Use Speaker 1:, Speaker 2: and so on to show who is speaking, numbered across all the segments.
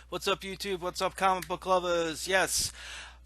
Speaker 1: What's up, YouTube? What's up, comic book lovers? Yes.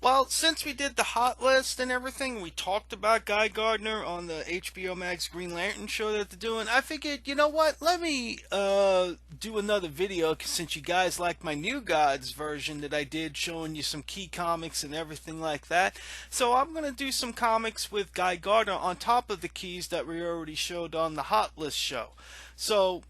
Speaker 1: Well, since we did the hot list and everything, we talked about Guy Gardner on the HBO Max Green Lantern show that they're doing. I figured, you know what? Let me do another video since you guys like my New Gods version that I did showing you some key comics and everything like that. So I'm going to do some comics with Guy Gardner on top of the keys that we already showed on the hot list show. So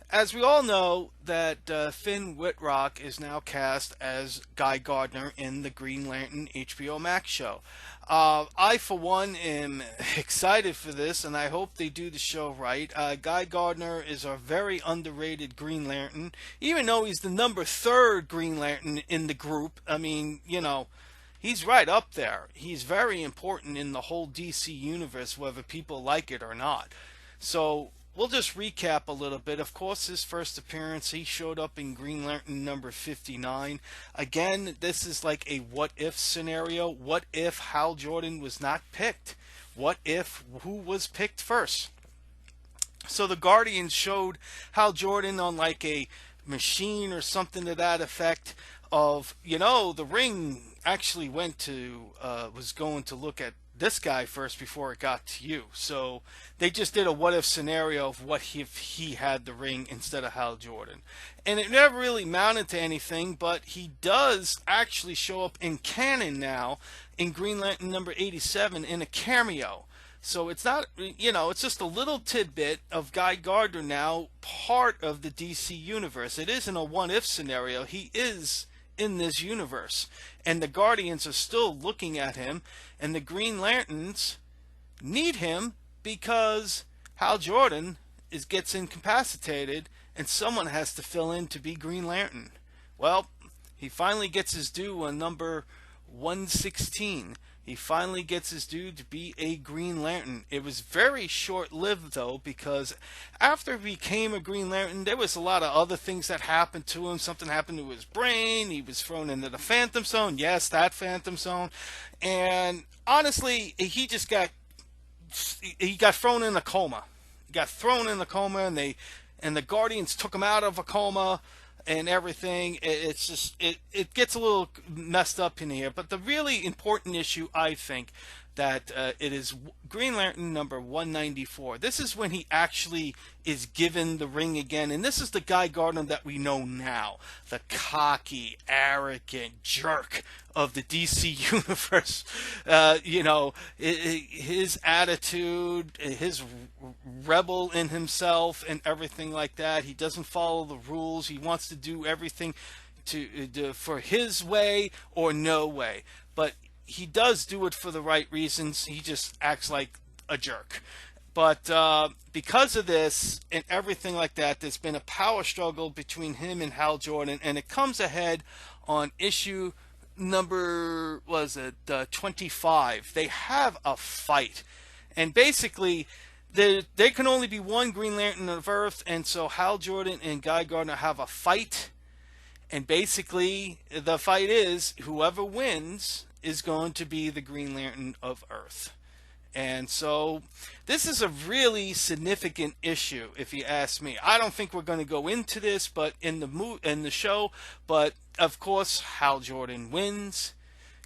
Speaker 1: as we all know, that Finn Wittrock is now cast as Guy Gardner in the Green Lantern HBO Max show. I, for one, am excited for this, and I hope they do the show right. Guy Gardner is a very underrated Green Lantern, even though he's the number third Green Lantern in the group. I mean, he's right up there. He's very important in the whole DC universe, whether people like it or not. So we'll just recap a little bit. Of course, his first appearance, he showed up in Green Lantern number 59. Again, this is like a what if scenario. What if Hal Jordan was not picked? What if who was picked first? So the Guardians showed Hal Jordan on like a machine or something to that effect of, the ring actually was going to look at this guy first before it got to you. So they just did a what if scenario of what if he had the ring instead of Hal Jordan. And it never really mounted to anything, but he does actually show up in canon now in Green Lantern number 87 in a cameo. So it's not, it's just a little tidbit of Guy Gardner now, part of the DC universe. It isn't a what if scenario. He is in this universe. And the Guardians are still looking at him, and the Green Lanterns need him because Hal Jordan gets incapacitated, and someone has to fill in to be Green Lantern. Well, he finally gets his due on number 116. He finally gets his due to be a Green Lantern. It was very short-lived, though, because after he became a Green Lantern, there was a lot of other things that happened to him. Something happened to his brain. He was thrown into the Phantom Zone. Yes, that Phantom Zone. And honestly, he got thrown in a coma. He got thrown in a coma, and the Guardians took him out of a coma and everything. It's just it gets a little messed up in here. But the really important issue, I think, that it is Green Lantern number 194. This is when he actually is given the ring again, and this is the Guy Gardner that we know now, the cocky, arrogant jerk of the DC universe. His attitude, his rebel in himself, and everything like that. He doesn't follow the rules. He wants to do everything for his way or no way. But he does do it for the right reasons. He just acts like a jerk. But because of this and everything like that, there's been a power struggle between him and Hal Jordan, and it comes ahead on issue number 25. They have a fight, and basically there can only be one Green Lantern of Earth, and so Hal Jordan and Guy Gardner have a fight, and basically the fight is whoever wins is going to be the Green Lantern of Earth. And so this is a really significant issue, if you ask me. I don't think we're going to go into this, but in the show, but of course Hal Jordan wins.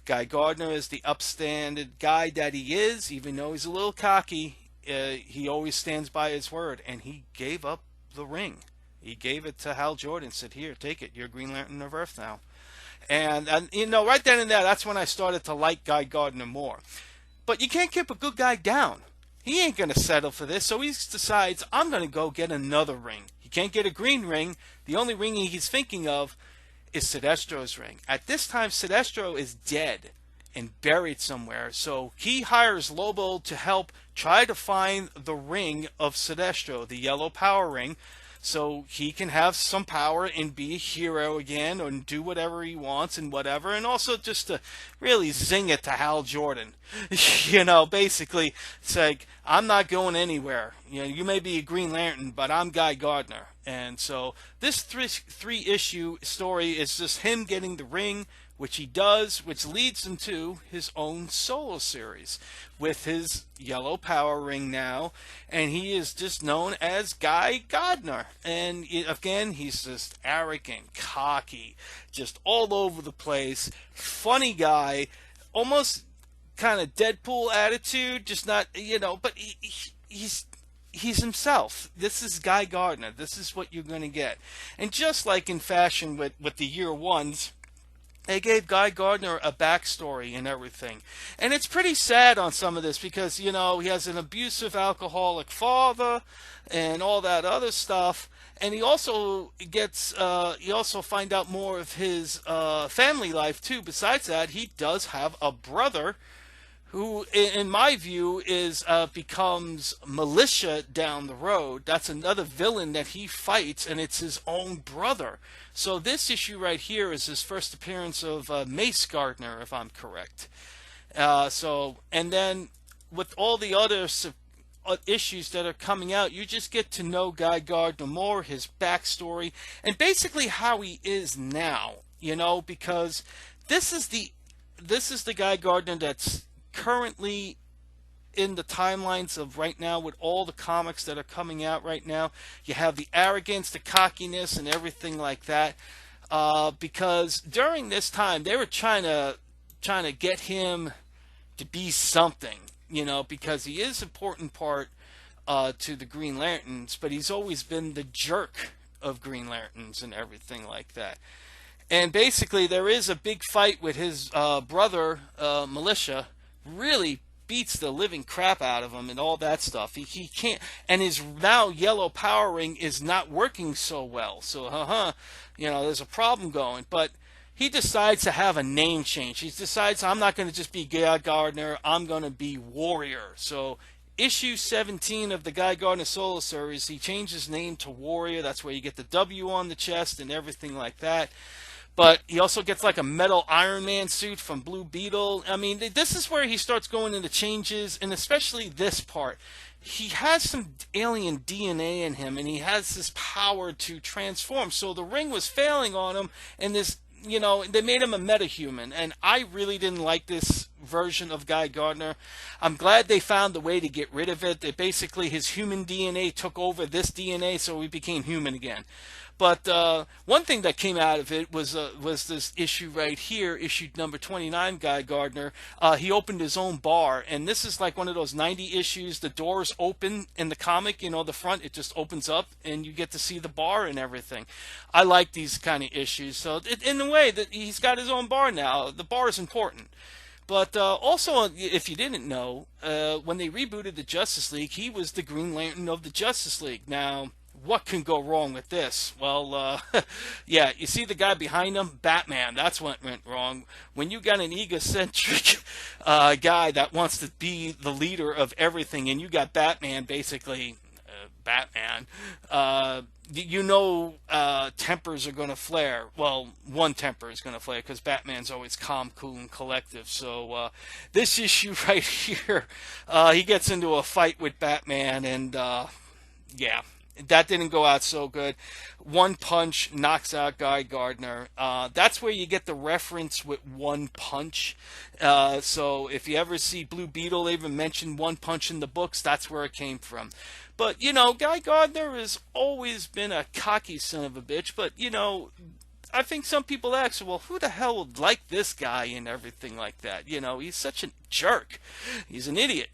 Speaker 1: Guy Gardner is the upstanding guy that he is, even though he's a little cocky. He always stands by his word, and he gave up the ring. He gave it to Hal Jordan. Said, "Here, take it. You're Green Lantern of Earth now." And right then and there, that's when I started to like Guy Gardner more. But you can't keep a good guy down. He ain't going to settle for this, so he decides, I'm going to go get another ring. He can't get a green ring. The only ring he's thinking of is Sinestro's ring. At this time, Sinestro is dead and buried somewhere, so he hires Lobo to help try to find the ring of Sinestro, the yellow power ring, so he can have some power and be a hero again and do whatever he wants and whatever. And also just to really zing it to Hal Jordan. Basically, it's like, I'm not going anywhere. You may be a Green Lantern, but I'm Guy Gardner. And so this three issue story is just him getting the ring which he does, which leads him to his own solo series with his yellow power ring now, and he is just known as Guy Gardner. And again, he's just arrogant, cocky, just all over the place, funny guy, almost kind of Deadpool attitude, just not, but he's himself. This is Guy Gardner. This is what you're going to get. And just like in fashion with the year ones, they gave Guy Gardner a backstory and everything. And it's pretty sad on some of this because, he has an abusive alcoholic father and all that other stuff. And he also you also find out more of his family life too. Besides that, he does have a brother who, in my view, is becomes militia down the road. That's another villain that he fights, and it's his own brother. So this issue right here is his first appearance of Mace Gardner, if I'm correct. And then with all the other issues that are coming out, you just get to know Guy Gardner more, his backstory, and basically how he is now. Because this is the Guy Gardner that's currently in the timelines of right now with all the comics that are coming out right now. You have the arrogance, the cockiness, and everything like that. Because during this time, they were trying to get him to be something, because he is an important part to the Green Lanterns, but he's always been the jerk of Green Lanterns and everything like that. And basically, there is a big fight with his brother, Militia, really beats the living crap out of him and all that stuff. He can't, and his now yellow power ring is not working so well. So, there's a problem going. But he decides to have a name change. He decides, I'm not going to just be Guy Gardner, I'm going to be Warrior. So, issue 17 of the Guy Gardner Solo Series, he changed his name to Warrior. That's where you get the W on the chest and everything like that. But he also gets like a metal Iron Man suit from Blue Beetle. I mean, this is where he starts going into changes, and especially this part. He has some alien DNA in him, and he has this power to transform. So the ring was failing on him, and they made him a metahuman. And I really didn't like this version of Guy Gardner. I'm glad they found the way to get rid of it. That basically his human DNA took over this DNA, so he became human again. But one thing that came out of it was this issue right here, issue number 29, Guy Gardner. He opened his own bar, and this is like one of those 90 issues. The doors open in the comic, the front, it just opens up, and you get to see the bar and everything. I like these kind of issues. So in a way, that he's got his own bar now. The bar is important. But also, if you didn't know, when they rebooted the Justice League, he was the Green Lantern of the Justice League. Now, what can go wrong with this? Well, yeah, you see the guy behind him? Batman. That's what went wrong. When you got an egocentric guy that wants to be the leader of everything, and you got Batman, basically, Batman, tempers are going to flare. Well, one temper is going to flare because Batman's always calm, cool, and collective. So this issue right here, he gets into a fight with Batman, and yeah, that didn't go out so good. One punch knocks out Guy Gardner. That's where you get the reference with One Punch. So if you ever see Blue Beetle, they even mention One Punch in the books. That's where it came from. But, Guy Gardner has always been a cocky son of a bitch. But, I think some people ask, well, who the hell would like this guy and everything like that? He's such a jerk. He's an idiot.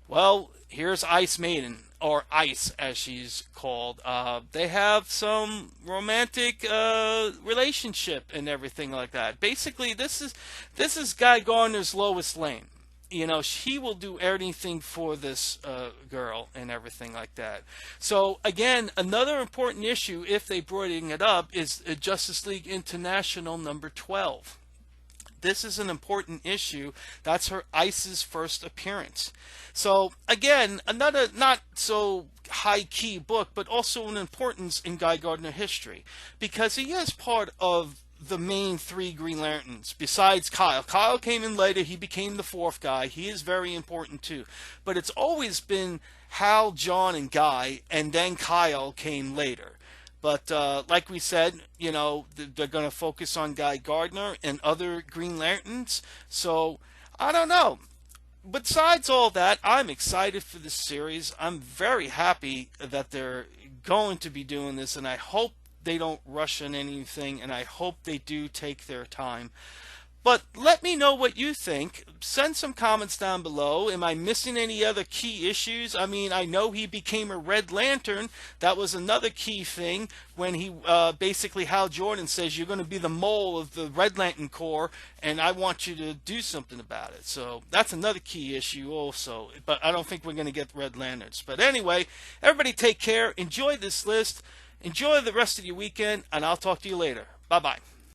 Speaker 1: Well, here's Ice Maiden, or Ice as she's called. They have some romantic relationship and everything like that. Basically, this is Guy Gardner's Lois Lane. She will do anything for this girl and everything like that. So again, another important issue, if they bring it up, is Justice League International number 12. This is an important issue. That's her Ice's first appearance. So again, another not so high-key book, but also an importance in Guy Gardner history, because he is part of the main three Green Lanterns, besides Kyle. Kyle came in later. He became the fourth guy. He is very important too. But it's always been Hal, John, and Guy, and then Kyle came later. But like we said, they're going to focus on Guy Gardner and other Green Lanterns. So I don't know. Besides all that, I'm excited for this series. I'm very happy that they're going to be doing this, and I hope they don't rush on anything, and I hope they do take their time. But let me know what you think. Send some comments down below. Am I missing any other key issues? I mean, I know he became a Red Lantern. That was another key thing when he basically Hal Jordan says you're going to be the mole of the Red Lantern Corps, and I want you to do something about it. So that's another key issue also. But I don't think we're going to get Red Lanterns. But anyway, everybody take care. Enjoy this list. Enjoy the rest of your weekend, and I'll talk to you later. Bye-bye.